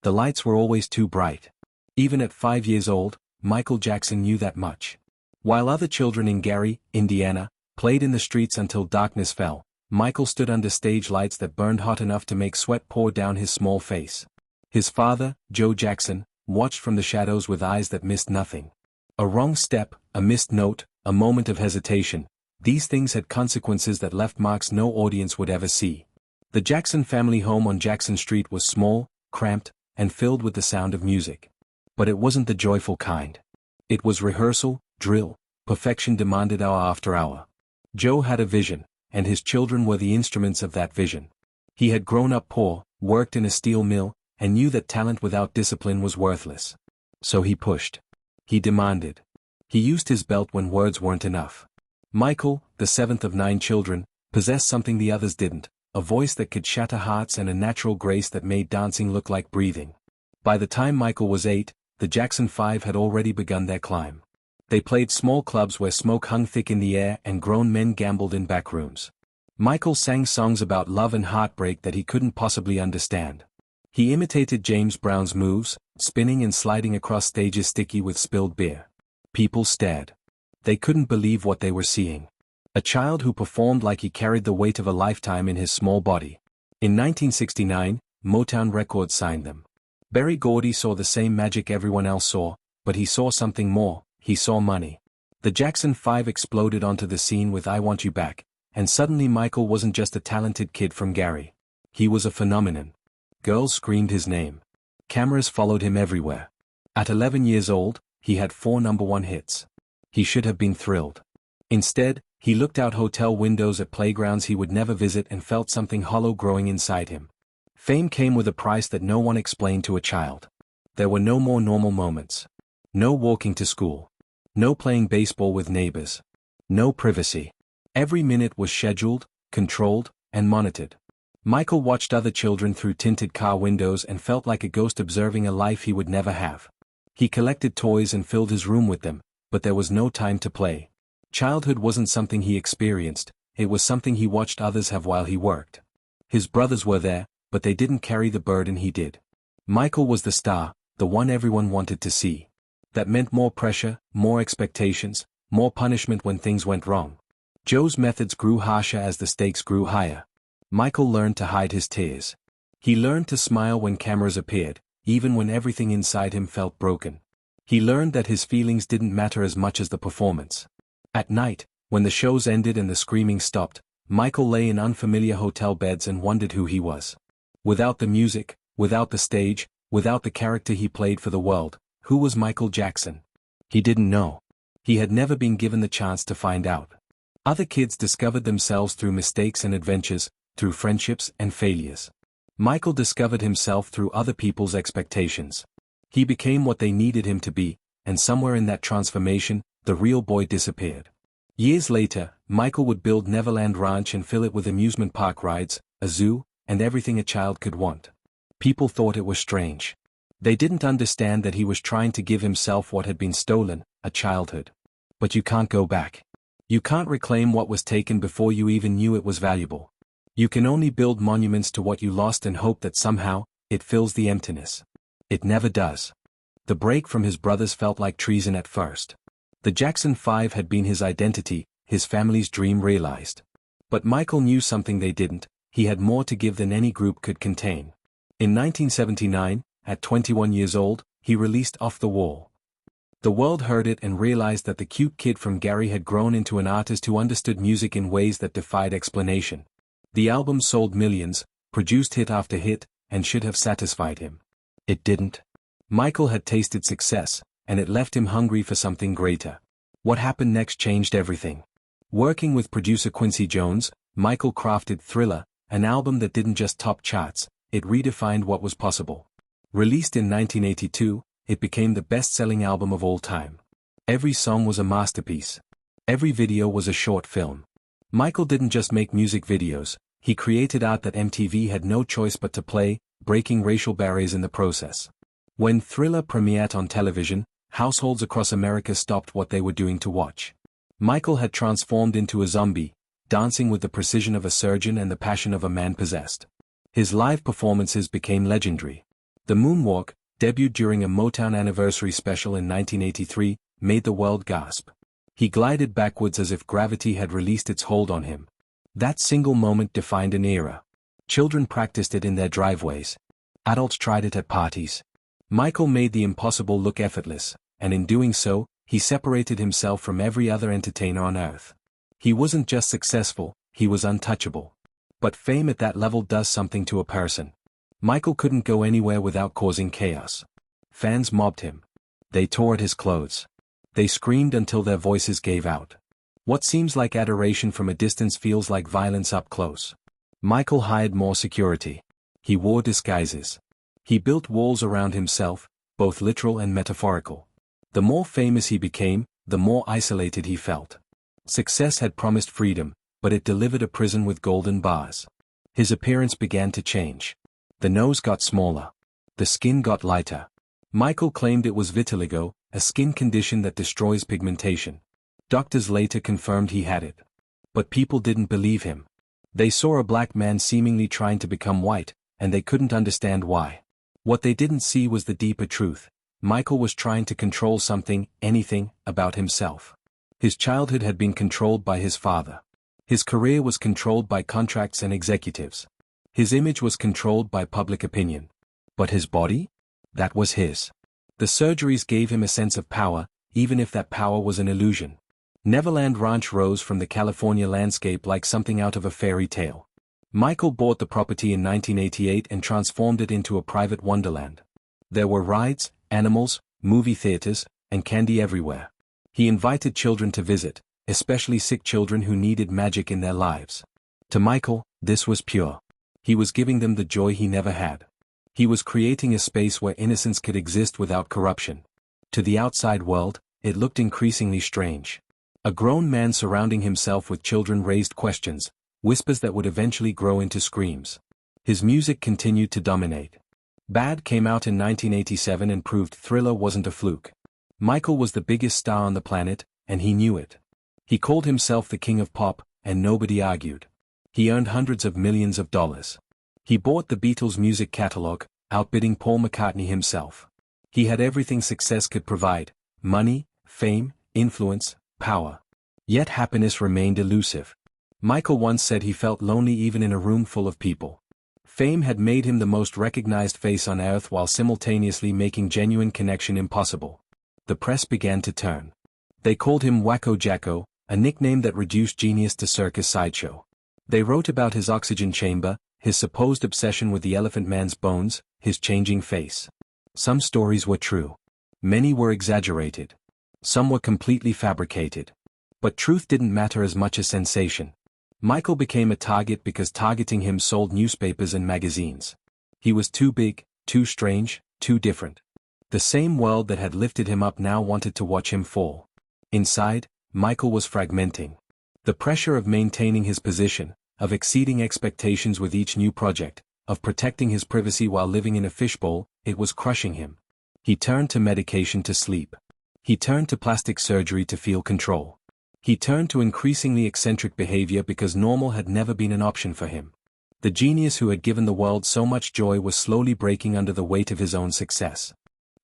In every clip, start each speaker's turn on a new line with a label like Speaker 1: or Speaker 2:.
Speaker 1: The lights were always too bright. Even at 5 years old, Michael Jackson knew that much. While other children in Gary, Indiana, played in the streets until darkness fell, Michael stood under stage lights that burned hot enough to make sweat pour down his small face. His father, Joe Jackson, watched from the shadows with eyes that missed nothing. A wrong step, a missed note, a moment of hesitation, these things had consequences that left marks no audience would ever see. The Jackson family home on Jackson Street was small, cramped, and filled with the sound of music. But it wasn't the joyful kind. It was rehearsal, drill, perfection demanded hour after hour. Joe had a vision, and his children were the instruments of that vision. He had grown up poor, worked in a steel mill, and knew that talent without discipline was worthless. So he pushed. He demanded. He used his belt when words weren't enough. Michael, the seventh of 9 children, possessed something the others didn't, a voice that could shatter hearts and a natural grace that made dancing look like breathing. By the time Michael was 8, the Jackson 5 had already begun their climb. They played small clubs where smoke hung thick in the air and grown men gambled in back rooms. Michael sang songs about love and heartbreak that he couldn't possibly understand. He imitated James Brown's moves, spinning and sliding across stages sticky with spilled beer. People stared. They couldn't believe what they were seeing. A child who performed like he carried the weight of a lifetime in his small body. In 1969, Motown Records signed them. Berry Gordy saw the same magic everyone else saw, but he saw something more. He saw money. The Jackson 5 exploded onto the scene with I Want You Back, and suddenly Michael wasn't just a talented kid from Gary. He was a phenomenon. Girls screamed his name. Cameras followed him everywhere. At 11 years old, he had 4 #1 hits. He should have been thrilled. Instead, he looked out hotel windows at playgrounds he would never visit and felt something hollow growing inside him. Fame came with a price that no one explained to a child. There were no more normal moments. No walking to school. No playing baseball with neighbors. No privacy. Every minute was scheduled, controlled, and monitored. Michael watched other children through tinted car windows and felt like a ghost observing a life he would never have. He collected toys and filled his room with them, but there was no time to play. Childhood wasn't something he experienced, it was something he watched others have while he worked. His brothers were there, but they didn't carry the burden he did. Michael was the star, the one everyone wanted to see. That meant more pressure, more expectations, more punishment when things went wrong. Joe's methods grew harsher as the stakes grew higher. Michael learned to hide his tears. He learned to smile when cameras appeared, even when everything inside him felt broken. He learned that his feelings didn't matter as much as the performance. At night, when the shows ended and the screaming stopped, Michael lay in unfamiliar hotel beds and wondered who he was. Without the music, without the stage, without the character he played for the world, who was Michael Jackson? He didn't know. He had never been given the chance to find out. Other kids discovered themselves through mistakes and adventures, through friendships and failures. Michael discovered himself through other people's expectations. He became what they needed him to be, and somewhere in that transformation, the real boy disappeared. Years later, Michael would build Neverland Ranch and fill it with amusement park rides, a zoo, and everything a child could want. People thought it was strange. They didn't understand that he was trying to give himself what had been stolen, a childhood. But you can't go back. You can't reclaim what was taken before you even knew it was valuable. You can only build monuments to what you lost and hope that somehow, it fills the emptiness. It never does. The break from his brothers felt like treason at first. The Jackson 5 had been his identity, his family's dream realized. But Michael knew something they didn't, he had more to give than any group could contain. In 1979, at 21 years old, he released Off the Wall. The world heard it and realized that the cute kid from Gary had grown into an artist who understood music in ways that defied explanation. The album sold millions, produced hit after hit, and should have satisfied him. It didn't. Michael had tasted success, and it left him hungry for something greater. What happened next changed everything. Working with producer Quincy Jones, Michael crafted Thriller, an album that didn't just top charts, it redefined what was possible. Released in 1982, it became the best-selling album of all time. Every song was a masterpiece. Every video was a short film. Michael didn't just make music videos, he created art that MTV had no choice but to play, breaking racial barriers in the process. When Thriller premiered on television, households across America stopped what they were doing to watch. Michael had transformed into a zombie, dancing with the precision of a surgeon and the passion of a man possessed. His live performances became legendary. The moonwalk, debuted during a Motown anniversary special in 1983, made the world gasp. He glided backwards as if gravity had released its hold on him. That single moment defined an era. Children practiced it in their driveways. Adults tried it at parties. Michael made the impossible look effortless, and in doing so, he separated himself from every other entertainer on earth. He wasn't just successful, he was untouchable. But fame at that level does something to a person. Michael couldn't go anywhere without causing chaos. Fans mobbed him. They tore at his clothes. They screamed until their voices gave out. What seems like adoration from a distance feels like violence up close. Michael hired more security. He wore disguises. He built walls around himself, both literal and metaphorical. The more famous he became, the more isolated he felt. Success had promised freedom, but it delivered a prison with golden bars. His appearance began to change. The nose got smaller. The skin got lighter. Michael claimed it was vitiligo, a skin condition that destroys pigmentation. Doctors later confirmed he had it. But people didn't believe him. They saw a black man seemingly trying to become white, and they couldn't understand why. What they didn't see was the deeper truth. Michael was trying to control something, anything, about himself. His childhood had been controlled by his father. His career was controlled by contracts and executives. His image was controlled by public opinion. But his body? That was his. The surgeries gave him a sense of power, even if that power was an illusion. Neverland Ranch rose from the California landscape like something out of a fairy tale. Michael bought the property in 1988 and transformed it into a private wonderland. There were rides, animals, movie theaters, and candy everywhere. He invited children to visit, especially sick children who needed magic in their lives. To Michael, this was pure. He was giving them the joy he never had. He was creating a space where innocence could exist without corruption. To the outside world, it looked increasingly strange. A grown man surrounding himself with children raised questions, whispers that would eventually grow into screams. His music continued to dominate. Bad came out in 1987 and proved Thriller wasn't a fluke. Michael was the biggest star on the planet, and he knew it. He called himself the king of pop, and nobody argued. He earned hundreds of millions of dollars. He bought the Beatles' music catalog, outbidding Paul McCartney himself. He had everything success could provide: money, fame, influence, power. Yet happiness remained elusive. Michael once said he felt lonely even in a room full of people. Fame had made him the most recognized face on earth while simultaneously making genuine connection impossible. The press began to turn. They called him Wacko Jacko, a nickname that reduced genius to circus sideshow. They wrote about his oxygen chamber, his supposed obsession with the Elephant Man's bones, his changing face. Some stories were true. Many were exaggerated. Some were completely fabricated. But truth didn't matter as much as sensation. Michael became a target because targeting him sold newspapers and magazines. He was too big, too strange, too different. The same world that had lifted him up now wanted to watch him fall. Inside, Michael was fragmenting. The pressure of maintaining his position, of exceeding expectations with each new project, of protecting his privacy while living in a fishbowl, it was crushing him. He turned to medication to sleep. He turned to plastic surgery to feel control. He turned to increasingly eccentric behavior because normal had never been an option for him. The genius who had given the world so much joy was slowly breaking under the weight of his own success.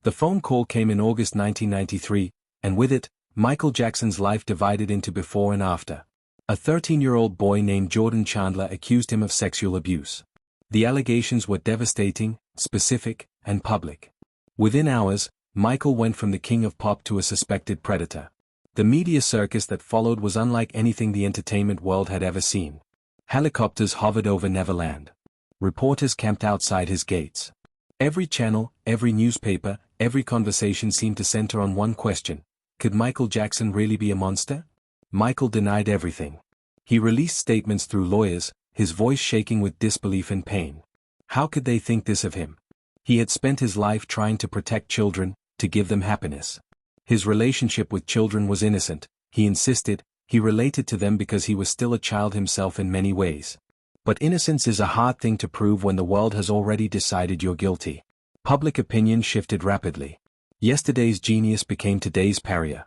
Speaker 1: The phone call came in August 1993, and with it, Michael Jackson's life divided into before and after. A 13-year-old boy named Jordan Chandler accused him of sexual abuse. The allegations were devastating, specific, and public. Within hours, Michael went from the king of pop to a suspected predator. The media circus that followed was unlike anything the entertainment world had ever seen. Helicopters hovered over Neverland. Reporters camped outside his gates. Every channel, every newspaper, every conversation seemed to center on one question: could Michael Jackson really be a monster? Michael denied everything. He released statements through lawyers, his voice shaking with disbelief and pain. How could they think this of him? He had spent his life trying to protect children, to give them happiness. His relationship with children was innocent, he insisted. He related to them because he was still a child himself in many ways. But innocence is a hard thing to prove when the world has already decided you're guilty. Public opinion shifted rapidly. Yesterday's genius became today's pariah.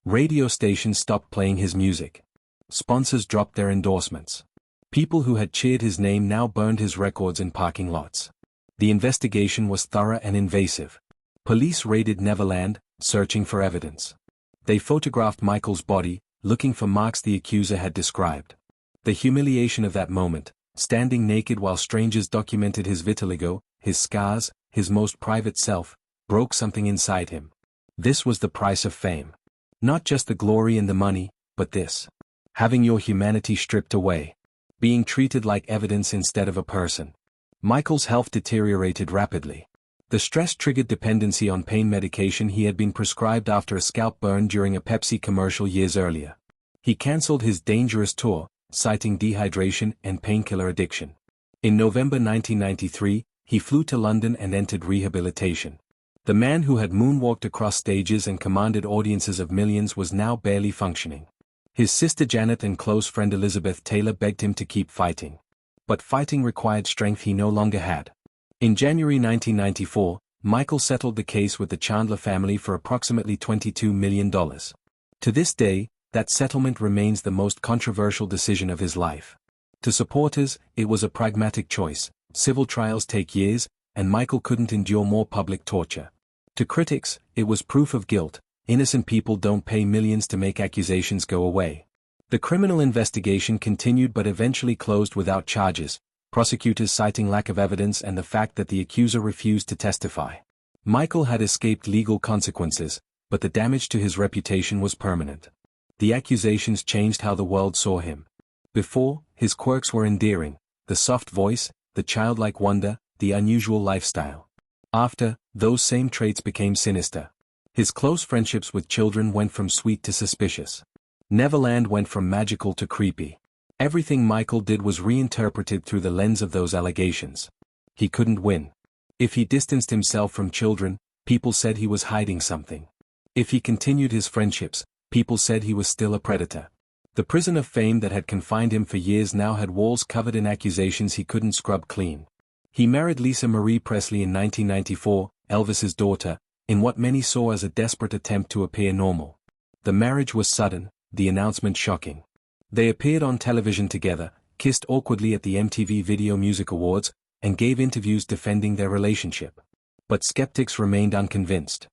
Speaker 1: Radio stations stopped playing his music. Sponsors dropped their endorsements. People who had cheered his name now burned his records in parking lots. The investigation was thorough and invasive. Police raided Neverland, searching for evidence. They photographed Michael's body, looking for marks the accuser had described. The humiliation of that moment, standing naked while strangers documented his vitiligo, his scars, his most private self, broke something inside him. This was the price of fame. Not just the glory and the money, but this. Having your humanity stripped away. Being treated like evidence instead of a person. Michael's health deteriorated rapidly. The stress triggered dependency on pain medication he had been prescribed after a scalp burn during a Pepsi commercial years earlier. He cancelled his dangerous tour, citing dehydration and painkiller addiction. In November 1993, he flew to London and entered rehabilitation. The man who had moonwalked across stages and commanded audiences of millions was now barely functioning. His sister Janet and close friend Elizabeth Taylor begged him to keep fighting. But fighting required strength he no longer had. In January 1994, Michael settled the case with the Chandler family for approximately $22 million. To this day, that settlement remains the most controversial decision of his life. To supporters, it was a pragmatic choice. Civil trials take years, and Michael couldn't endure more public torture. To critics, it was proof of guilt. Innocent people don't pay millions to make accusations go away. The criminal investigation continued but eventually closed without charges, prosecutors citing lack of evidence and the fact that the accuser refused to testify. Michael had escaped legal consequences, but the damage to his reputation was permanent. The accusations changed how the world saw him. Before, his quirks were endearing, the soft voice, the childlike wonder, the unusual lifestyle. After, those same traits became sinister. His close friendships with children went from sweet to suspicious. Neverland went from magical to creepy. Everything Michael did was reinterpreted through the lens of those allegations. He couldn't win. If he distanced himself from children, people said he was hiding something. If he continued his friendships, people said he was still a predator. The prison of fame that had confined him for years now had walls covered in accusations he couldn't scrub clean. He married Lisa Marie Presley in 1994, Elvis's daughter, in what many saw as a desperate attempt to appear normal. The marriage was sudden, the announcement shocking. They appeared on television together, kissed awkwardly at the MTV Video Music Awards, and gave interviews defending their relationship. But skeptics remained unconvinced.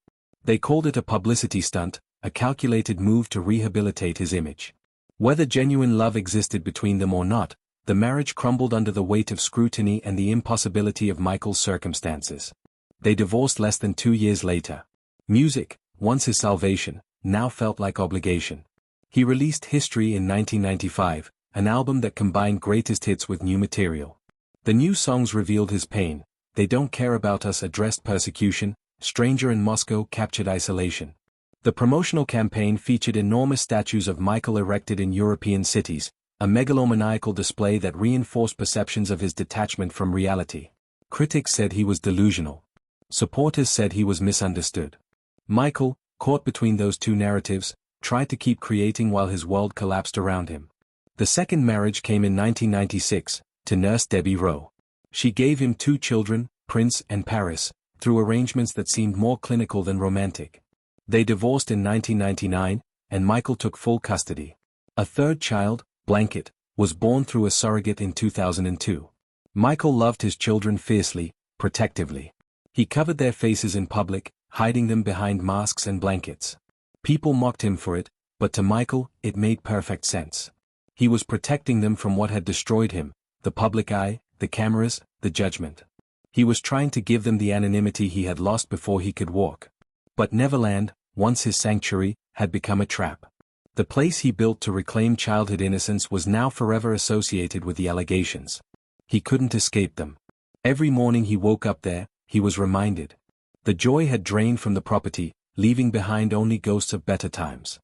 Speaker 1: They called it a publicity stunt, a calculated move to rehabilitate his image. Whether genuine love existed between them or not, the marriage crumbled under the weight of scrutiny and the impossibility of Michael's circumstances. They divorced less than 2 years later. Music, once his salvation, now felt like obligation. He released History in 1995, an album that combined greatest hits with new material. The new songs revealed his pain. They Don't Care About Us addressed persecution, Stranger in Moscow captured isolation. The promotional campaign featured enormous statues of Michael erected in European cities, a megalomaniacal display that reinforced perceptions of his detachment from reality. Critics said he was delusional. Supporters said he was misunderstood. Michael, caught between those two narratives, tried to keep creating while his world collapsed around him. The second marriage came in 1996, to nurse Debbie Rowe. She gave him 2 children, Prince and Paris, through arrangements that seemed more clinical than romantic. They divorced in 1999, and Michael took full custody. A third child, Blanket, was born through a surrogate in 2002. Michael loved his children fiercely, protectively. He covered their faces in public, hiding them behind masks and blankets. People mocked him for it, but to Michael, it made perfect sense. He was protecting them from what had destroyed him, the public eye, the cameras, the judgment. He was trying to give them the anonymity he had lost before he could walk. But Neverland, once his sanctuary, had become a trap. The place he built to reclaim childhood innocence was now forever associated with the allegations. He couldn't escape them. Every morning he woke up there, he was reminded. The joy had drained from the property, leaving behind only ghosts of better times.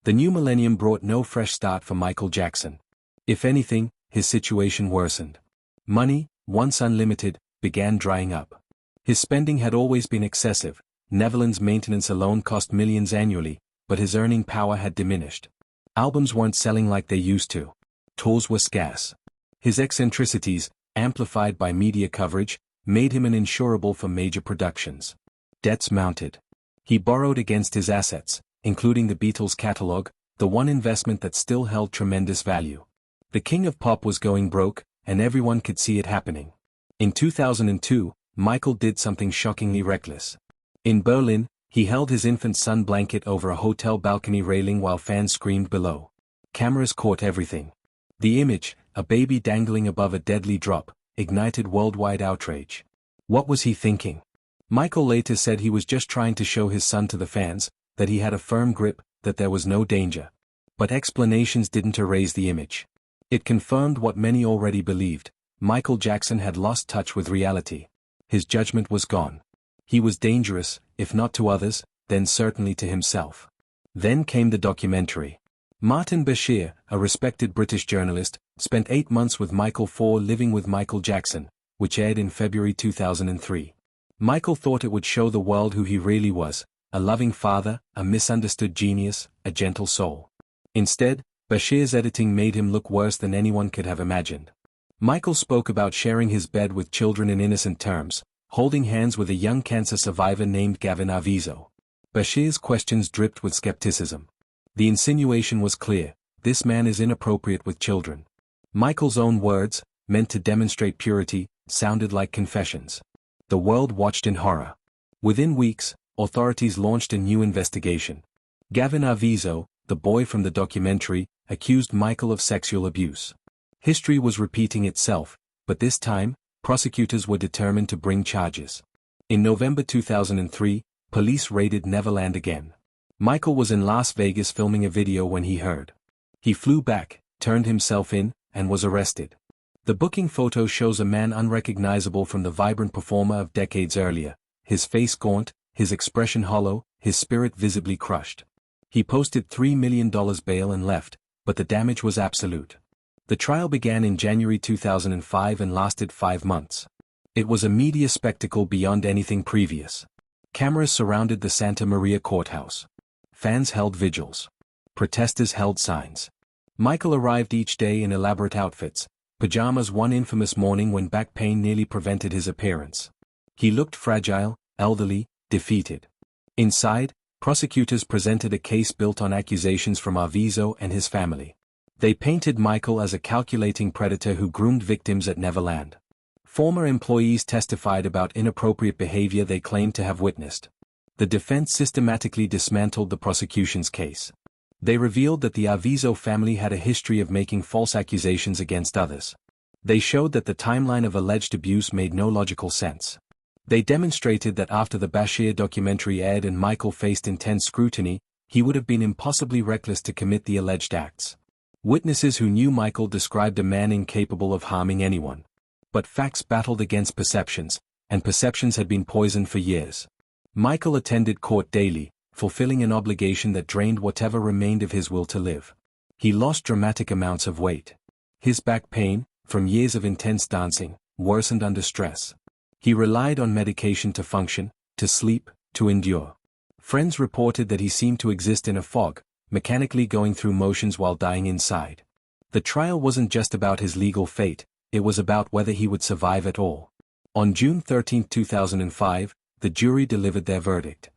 Speaker 1: The new millennium brought no fresh start for Michael Jackson. If anything, his situation worsened. Money, once unlimited, began drying up. His spending had always been excessive. Neverland's maintenance alone cost millions annually, but his earning power had diminished. Albums weren't selling like they used to. Tours were scarce. His eccentricities, amplified by media coverage, made him uninsurable for major productions. Debts mounted. He borrowed against his assets, including the Beatles' catalog, the one investment that still held tremendous value. The king of pop was going broke, and everyone could see it happening. In 2002, Michael did something shockingly reckless. In Berlin, he held his infant son blanket over a hotel balcony railing while fans screamed below. Cameras caught everything. The image, a baby dangling above a deadly drop, ignited worldwide outrage. What was he thinking? Michael later said he was just trying to show his son to the fans, that he had a firm grip, that there was no danger. But explanations didn't erase the image. It confirmed what many already believed: Michael Jackson had lost touch with reality. His judgment was gone. He was dangerous, if not to others, then certainly to himself. Then came the documentary. Martin Bashir, a respected British journalist, spent 8 months with Michael for Living with Michael Jackson, which aired in February 2003. Michael thought it would show the world who he really was: a loving father, a misunderstood genius, a gentle soul. Instead, Bashir's editing made him look worse than anyone could have imagined. Michael spoke about sharing his bed with children in innocent terms, holding hands with a young cancer survivor named Gavin Arvizo. Bashir's questions dripped with skepticism. The insinuation was clear: this man is inappropriate with children. Michael's own words, meant to demonstrate purity, sounded like confessions. The world watched in horror. Within weeks, authorities launched a new investigation. Gavin Arvizo, the boy from the documentary, accused Michael of sexual abuse. History was repeating itself, but this time, prosecutors were determined to bring charges. In November 2003, police raided Neverland again. Michael was in Las Vegas filming a video when he heard. He flew back, turned himself in, and was arrested. The booking photo shows a man unrecognizable from the vibrant performer of decades earlier, his face gaunt, his expression hollow, his spirit visibly crushed. He posted $3 million bail and left, but the damage was absolute. The trial began in January 2005 and lasted 5 months. It was a media spectacle beyond anything previous. Cameras surrounded the Santa Maria courthouse. Fans held vigils. Protesters held signs. Michael arrived each day in elaborate outfits, pajamas one infamous morning when back pain nearly prevented his appearance. He looked fragile, elderly, defeated. Inside, prosecutors presented a case built on accusations from Arvizo and his family. They painted Michael as a calculating predator who groomed victims at Neverland. Former employees testified about inappropriate behavior they claimed to have witnessed. The defense systematically dismantled the prosecution's case. They revealed that the Arvizo family had a history of making false accusations against others. They showed that the timeline of alleged abuse made no logical sense. They demonstrated that after the Bashir documentary aired and Michael faced intense scrutiny, he would have been impossibly reckless to commit the alleged acts. Witnesses who knew Michael described a man incapable of harming anyone. But facts battled against perceptions, and perceptions had been poisoned for years. Michael attended court daily, fulfilling an obligation that drained whatever remained of his will to live. He lost dramatic amounts of weight. His back pain, from years of intense dancing, worsened under stress. He relied on medication to function, to sleep, to endure. Friends reported that he seemed to exist in a fog, mechanically going through motions while dying inside. The trial wasn't just about his legal fate, it was about whether he would survive at all. On June 13, 2005, the jury delivered their verdict.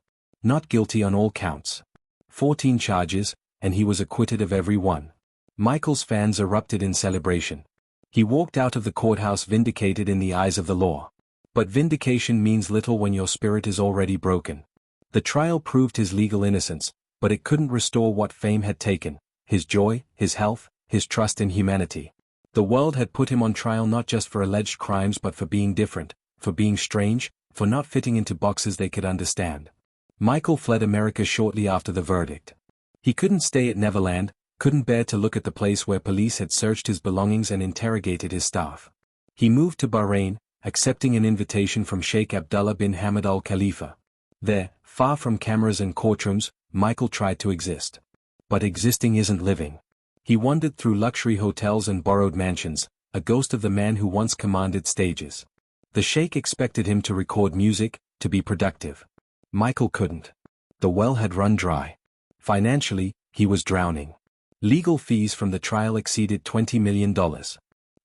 Speaker 1: Not guilty on all counts. 14 charges, and he was acquitted of every one. Michael's fans erupted in celebration. He walked out of the courthouse vindicated in the eyes of the law. But vindication means little when your spirit is already broken. The trial proved his legal innocence, but it couldn't restore what fame had taken: his joy, his health, his trust in humanity. The world had put him on trial not just for alleged crimes but for being different, for being strange, for not fitting into boxes they could understand. Michael fled America shortly after the verdict. He couldn't stay at Neverland, couldn't bear to look at the place where police had searched his belongings and interrogated his staff. He moved to Bahrain, accepting an invitation from Sheikh Abdullah bin Hamad Al Khalifa. There, far from cameras and courtrooms, Michael tried to exist. But existing isn't living. He wandered through luxury hotels and borrowed mansions, a ghost of the man who once commanded stages. The sheikh expected him to record music, to be productive. Michael couldn't. The well had run dry. Financially, he was drowning. Legal fees from the trial exceeded $20 million.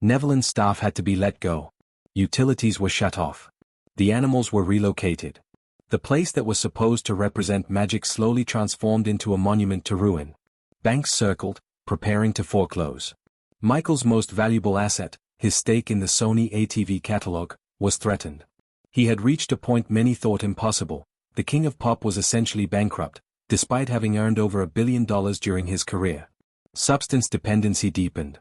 Speaker 1: Neverland staff had to be let go. Utilities were shut off. The animals were relocated. The place that was supposed to represent magic slowly transformed into a monument to ruin. Banks circled, preparing to foreclose. Michael's most valuable asset, his stake in the Sony ATV catalog, was threatened. He had reached a point many thought impossible. The king of pop was essentially bankrupt, despite having earned over $1 billion during his career. Substance dependency deepened.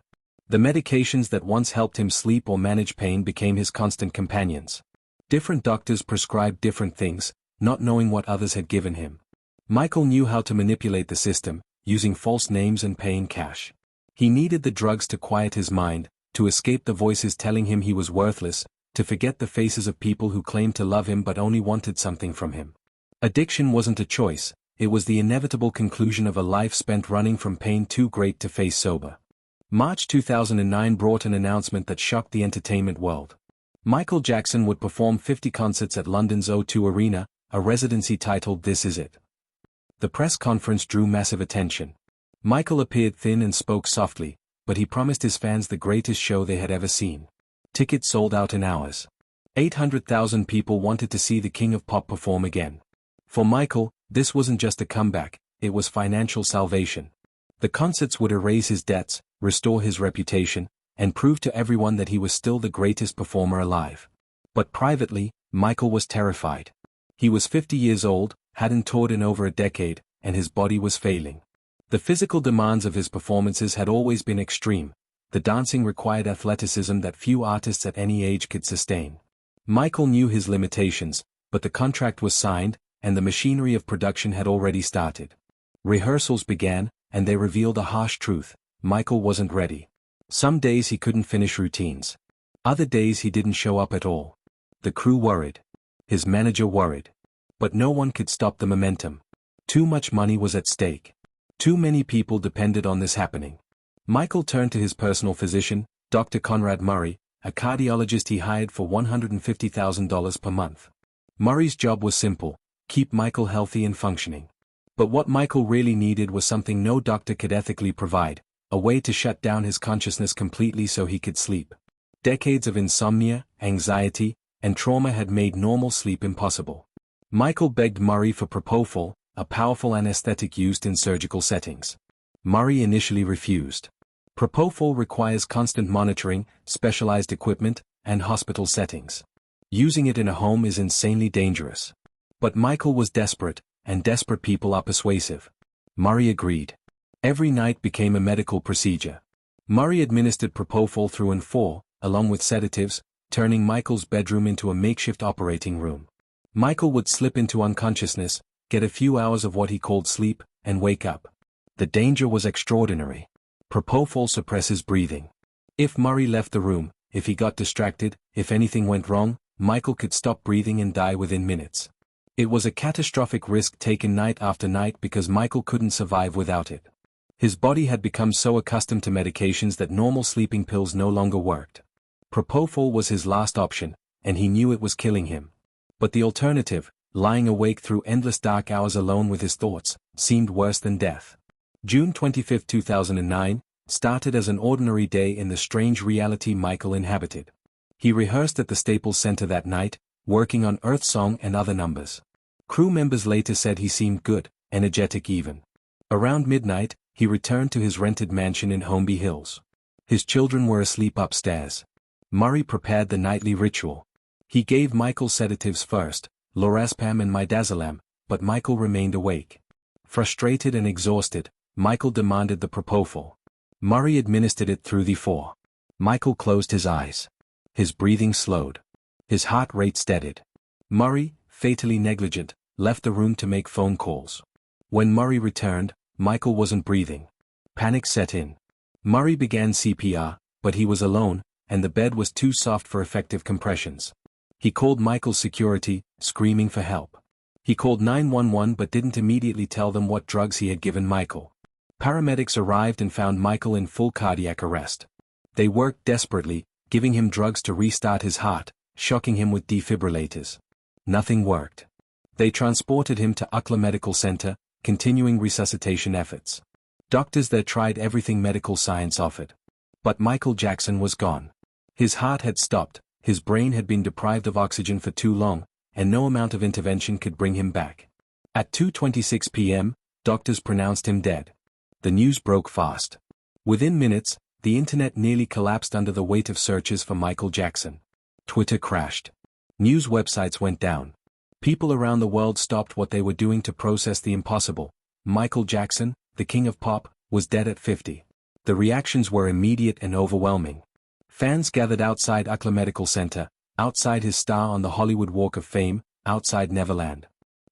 Speaker 1: The medications that once helped him sleep or manage pain became his constant companions. Different doctors prescribed different things, not knowing what others had given him. Michael knew how to manipulate the system, using false names and paying cash. He needed the drugs to quiet his mind, to escape the voices telling him he was worthless, to forget the faces of people who claimed to love him but only wanted something from him. Addiction wasn't a choice, it was the inevitable conclusion of a life spent running from pain too great to face sober. March 2009 brought an announcement that shocked the entertainment world. Michael Jackson would perform 50 concerts at London's O2 Arena, a residency titled This Is It. The press conference drew massive attention. Michael appeared thin and spoke softly, but he promised his fans the greatest show they had ever seen. Tickets sold out in hours. 800,000 people wanted to see the King of Pop perform again. For Michael, this wasn't just a comeback, it was financial salvation. The concerts would erase his debts, restore his reputation, and prove to everyone that he was still the greatest performer alive. But privately, Michael was terrified. He was 50 years old, hadn't toured in over a decade, and his body was failing. The physical demands of his performances had always been extreme. The dancing required athleticism that few artists at any age could sustain. Michael knew his limitations, but the contract was signed, and the machinery of production had already started. Rehearsals began, and they revealed a harsh truth: Michael wasn't ready. Some days he couldn't finish routines. Other days he didn't show up at all. The crew worried. His manager worried. But no one could stop the momentum. Too much money was at stake. Too many people depended on this happening. Michael turned to his personal physician, Dr. Conrad Murray, a cardiologist he hired for $150,000 per month. Murray's job was simple: keep Michael healthy and functioning. But what Michael really needed was something no doctor could ethically provide: a way to shut down his consciousness completely so he could sleep. Decades of insomnia, anxiety, and trauma had made normal sleep impossible. Michael begged Murray for propofol, a powerful anesthetic used in surgical settings. Murray initially refused. Propofol requires constant monitoring, specialized equipment, and hospital settings. Using it in a home is insanely dangerous. But Michael was desperate, and desperate people are persuasive. Murray agreed. Every night became a medical procedure. Murray administered propofol through and for, along with sedatives, turning Michael's bedroom into a makeshift operating room. Michael would slip into unconsciousness, get a few hours of what he called sleep, and wake up. The danger was extraordinary. Propofol suppresses breathing. If Murray left the room, if he got distracted, if anything went wrong, Michael could stop breathing and die within minutes. It was a catastrophic risk taken night after night because Michael couldn't survive without it. His body had become so accustomed to medications that normal sleeping pills no longer worked. Propofol was his last option, and he knew it was killing him. But the alternative, lying awake through endless dark hours alone with his thoughts, seemed worse than death. June 25, 2009, started as an ordinary day in the strange reality Michael inhabited. He rehearsed at the Staples Center that night, working on Earth Song and other numbers. Crew members later said he seemed good, energetic even. Around midnight, he returned to his rented mansion in Holmby Hills. His children were asleep upstairs. Murray prepared the nightly ritual. He gave Michael sedatives first, lorazepam and midazolam, but Michael remained awake. Frustrated and exhausted, Michael demanded the propofol. Murray administered it through the 4. Michael closed his eyes. His breathing slowed. His heart rate steadied. Murray, fatally negligent, left the room to make phone calls. When Murray returned, Michael wasn't breathing. Panic set in. Murray began CPR, but he was alone, and the bed was too soft for effective compressions. He called Michael's security, screaming for help. He called 911 but didn't immediately tell them what drugs he had given Michael. Paramedics arrived and found Michael in full cardiac arrest. They worked desperately, giving him drugs to restart his heart, shocking him with defibrillators. Nothing worked. They transported him to UCLA Medical Center, continuing resuscitation efforts. Doctors there tried everything medical science offered. But Michael Jackson was gone. His heart had stopped, his brain had been deprived of oxygen for too long, and no amount of intervention could bring him back. At 2:26 p.m., doctors pronounced him dead. The news broke fast. Within minutes, the internet nearly collapsed under the weight of searches for Michael Jackson. Twitter crashed. News websites went down. People around the world stopped what they were doing to process the impossible. Michael Jackson, the king of pop, was dead at 50. The reactions were immediate and overwhelming. Fans gathered outside UCLA Medical Center, outside his star on the Hollywood Walk of Fame, outside Neverland.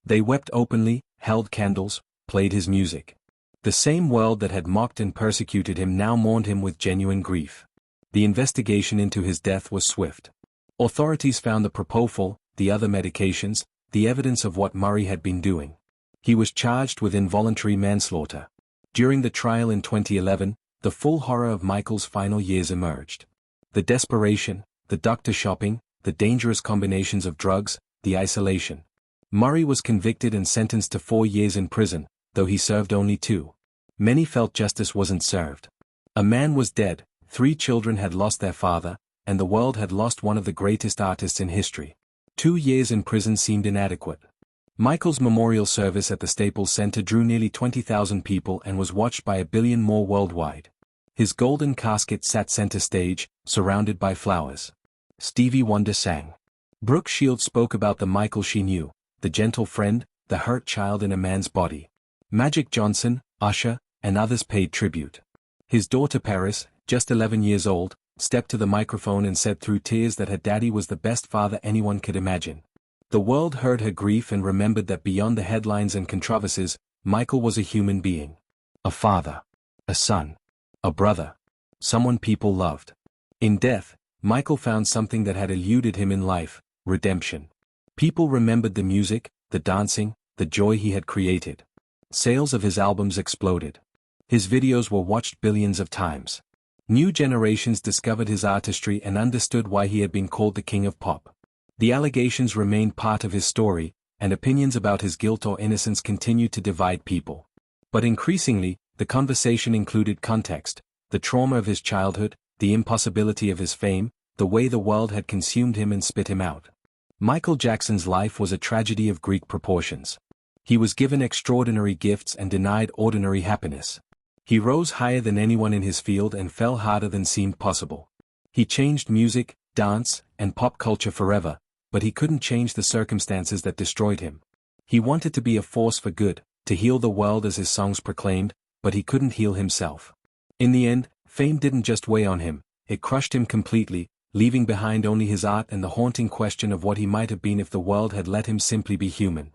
Speaker 1: They wept openly, held candles, played his music. The same world that had mocked and persecuted him now mourned him with genuine grief. The investigation into his death was swift. Authorities found the propofol, the other medications, the evidence of what Murray had been doing. He was charged with involuntary manslaughter. During the trial in 2011, the full horror of Michael's final years emerged. The desperation, the doctor shopping, the dangerous combinations of drugs, the isolation. Murray was convicted and sentenced to 4 years in prison, though he served only 2. Many felt justice wasn't served. A man was dead, 3 children had lost their father, and the world had lost one of the greatest artists in history. 2 years in prison seemed inadequate. Michael's memorial service at the Staples Center drew nearly 20,000 people and was watched by 1 billion more worldwide. His golden casket sat center stage, surrounded by flowers. Stevie Wonder sang. Brooke Shields spoke about the Michael she knew, the gentle friend, the hurt child in a man's body. Magic Johnson, Usher, and others paid tribute. His daughter Paris, just 11 years old, stepped to the microphone and said through tears that her daddy was the best father anyone could imagine. The world heard her grief and remembered that beyond the headlines and controversies, Michael was a human being. A father. A son. A brother. Someone people loved. In death, Michael found something that had eluded him in life: redemption. People remembered the music, the dancing, the joy he had created. Sales of his albums exploded. His videos were watched billions of times. New generations discovered his artistry and understood why he had been called the king of pop. The allegations remained part of his story, and opinions about his guilt or innocence continued to divide people. But increasingly, the conversation included context, the trauma of his childhood, the impossibility of his fame, the way the world had consumed him and spit him out. Michael Jackson's life was a tragedy of Greek proportions. He was given extraordinary gifts and denied ordinary happiness. He rose higher than anyone in his field and fell harder than seemed possible. He changed music, dance, and pop culture forever, but he couldn't change the circumstances that destroyed him. He wanted to be a force for good, to heal the world as his songs proclaimed, but he couldn't heal himself. In the end, fame didn't just weigh on him, it crushed him completely, leaving behind only his art and the haunting question of what he might have been if the world had let him simply be human.